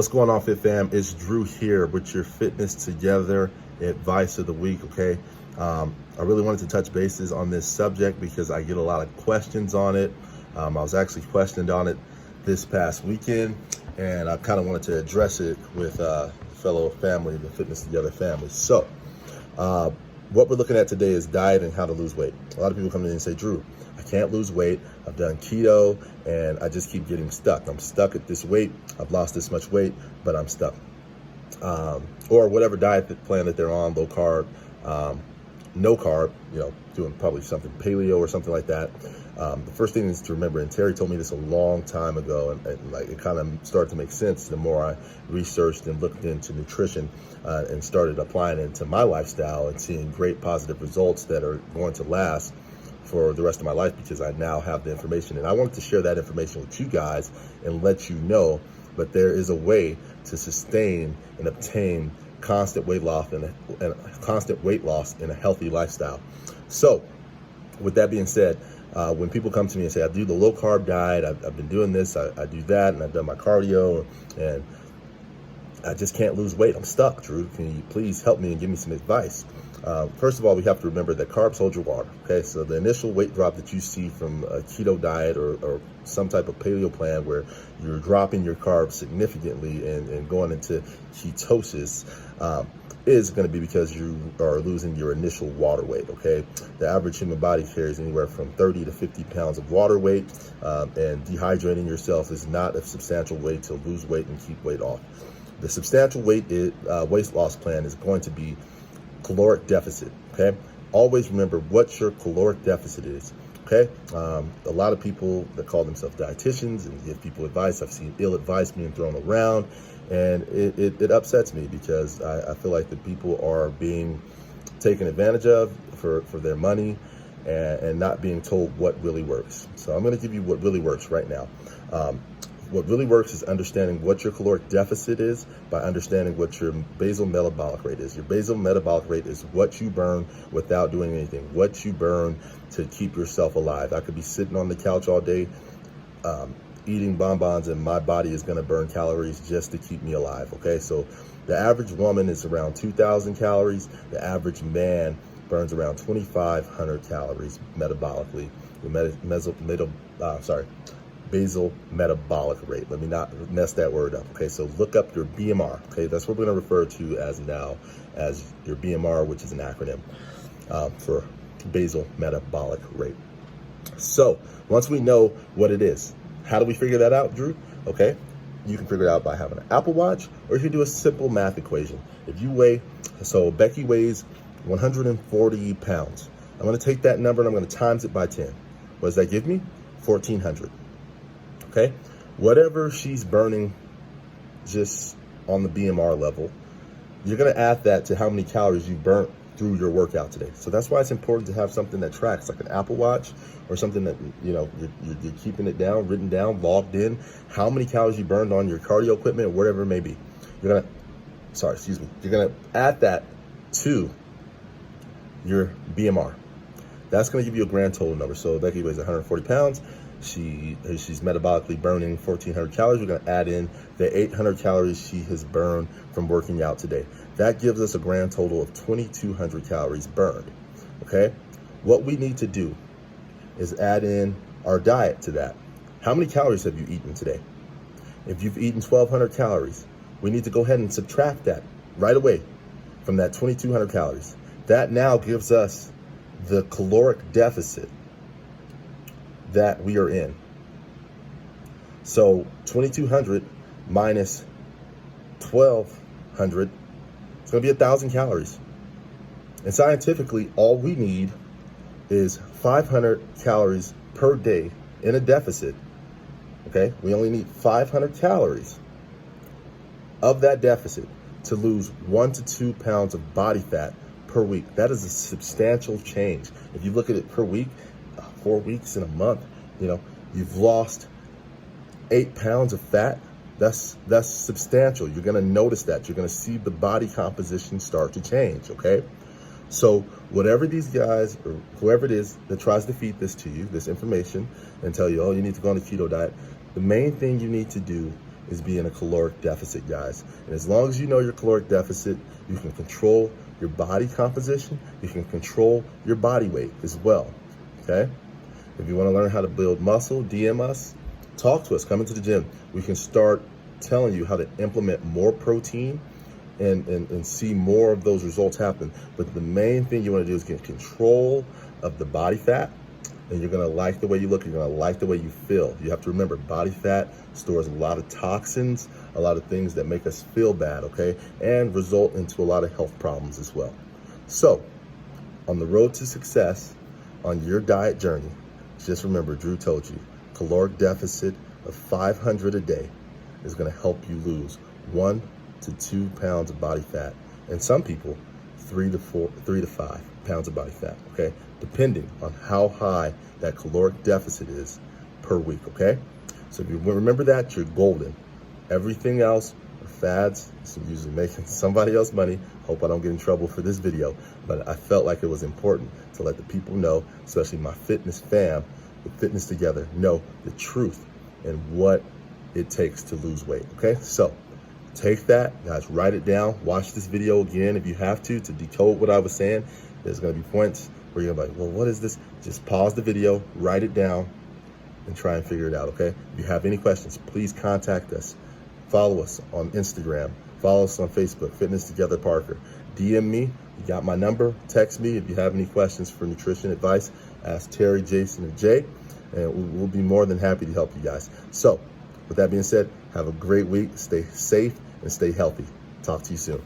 What's going on, Fit Fam? It's Drew here with your Fitness Together advice of the week, okay? I really wanted to touch bases on this subject because I get a lot of questions on it. I was actually questioned on it this past weekend, and I kind of wanted to address it with fellow family, the Fitness Together family. So, what we're looking at today is diet and how to lose weight. A lot of people come in and say, Drew, I can't lose weight. I've done keto and I just keep getting stuck. I'm stuck at this weight. I've lost this much weight, but I'm stuck. Or whatever diet plan that they're on, low carb, no carb, doing probably something paleo or something like that. The first thing is to remember, and Terry told me this a long time ago, and like it kind of started to make sense the more I researched and looked into nutrition and started applying it into my lifestyle and seeing great positive results that are going to last for the rest of my life because I now have the information. And I wanted to share that information with you guys and let you know that there is a way to sustain and obtain constant weight loss and a healthy lifestyle. So with that being said, when people come to me and say, I do the low carb diet, I've been doing this, I do that, and I've done my cardio, and I just can't lose weight. I'm stuck, Drew. Can you please help me and give me some advice? First of all, we have to remember that carbs hold your water, okay? So the initial weight drop that you see from a keto diet or some type of paleo plan where you're dropping your carbs significantly and going into ketosis is going to be because you are losing your initial water weight, okay? The average human body carries anywhere from 30 to 50 pounds of water weight, and dehydrating yourself is not a substantial way to lose weight and keep weight off. The substantial weight loss plan is going to be caloric deficit, okay? Always remember what your caloric deficit is, okay? A lot of people that call themselves dietitians and give people advice, I've seen ill advice being thrown around, and it upsets me because I feel like the people are being taken advantage of for their money and not being told what really works. So I'm gonna give you what really works right now. What really works is understanding what your caloric deficit is by understanding what your basal metabolic rate is. Your basal metabolic rate is what you burn without doing anything, what you burn to keep yourself alive. I could be sitting on the couch all day eating bonbons and my body is gonna burn calories just to keep me alive, okay? So the average woman is around 2,000 calories. The average man burns around 2,500 calories metabolically. Basal metabolic rate. Let me not mess that word up, okay? So look up your BMR, okay? That's what we're gonna refer to as now as your BMR, which is an acronym for basal metabolic rate. So once we know what it is, how do we figure that out, Drew? Okay, you can figure it out by having an Apple Watch, or you can do a simple math equation. If you weigh, so Becky weighs 140 pounds. I'm gonna take that number and I'm gonna times it by 10. What does that give me? 1,400. Okay, whatever she's burning just on the BMR level, you're gonna add that to how many calories you burnt through your workout today. So that's why it's important to have something that tracks, like an Apple Watch or something that, you're keeping it down, written down, logged in, how many calories you burned on your cardio equipment or whatever it may be. You're gonna add that to your BMR. That's gonna give you a grand total number. So Becky weighs 140 pounds. She's metabolically burning 1,400 calories. We're gonna add in the 800 calories she has burned from working out today. That gives us a grand total of 2,200 calories burned, okay? What we need to do is add in our diet to that. How many calories have you eaten today? If you've eaten 1,200 calories, we need to go ahead and subtract that right away from that 2,200 calories. That now gives us the caloric deficit that we are in. So 2,200 minus 1,200, it's gonna be 1,000 calories. And scientifically, all we need is 500 calories per day in a deficit, okay? We only need 500 calories of that deficit to lose 1 to 2 pounds of body fat per week. That is a substantial change. If you look at it per week, 4 weeks in a month, you've lost 8 pounds of fat. That's substantial. You're gonna notice that. You're gonna see the body composition start to change, okay? So whatever these guys or whoever it is that tries to feed this to you, this information, and tell you, oh, you need to go on a keto diet, the main thing you need to do is be in a caloric deficit, guys. And as long as you know your caloric deficit, you can control your body composition, you can control your body weight as well, okay? If you want to learn how to build muscle, DM us, talk to us, come into the gym. We can start telling you how to implement more protein and see more of those results happen. But the main thing you want to do is get control of the body fat, and you're going to like the way you look, you're going to like the way you feel. You have to remember, body fat stores a lot of toxins, a lot of things that make us feel bad, okay, and result into a lot of health problems as well. So, on the road to success, on your diet journey, just remember, Drew told you, caloric deficit of 500 a day is going to help you lose 1 to 2 pounds of body fat, and some people 3 to 5 pounds of body fat, okay, depending on how high that caloric deficit is per week, okay? So if you remember that, you're golden. Everything else are fads. So usually making somebody else money. Hope I don't get in trouble for this video, but I felt like it was important to let the people know, especially my fitness fam, the Fitness Together, know the truth and what it takes to lose weight, okay? So take that, guys, write it down, watch this video again if you have to decode what I was saying. There's gonna be points where you're gonna be like, well, what is this? Just pause the video, write it down, and try and figure it out, okay? If you have any questions, please contact us. Follow us on Instagram, follow us on Facebook, Fitness Together Parker. DM me, you got my number, text me if you have any questions for nutrition advice. Ask Terry, Jason, and Jay, and we'll be more than happy to help you guys. So, with that being said, have a great week, stay safe, and stay healthy. Talk to you soon.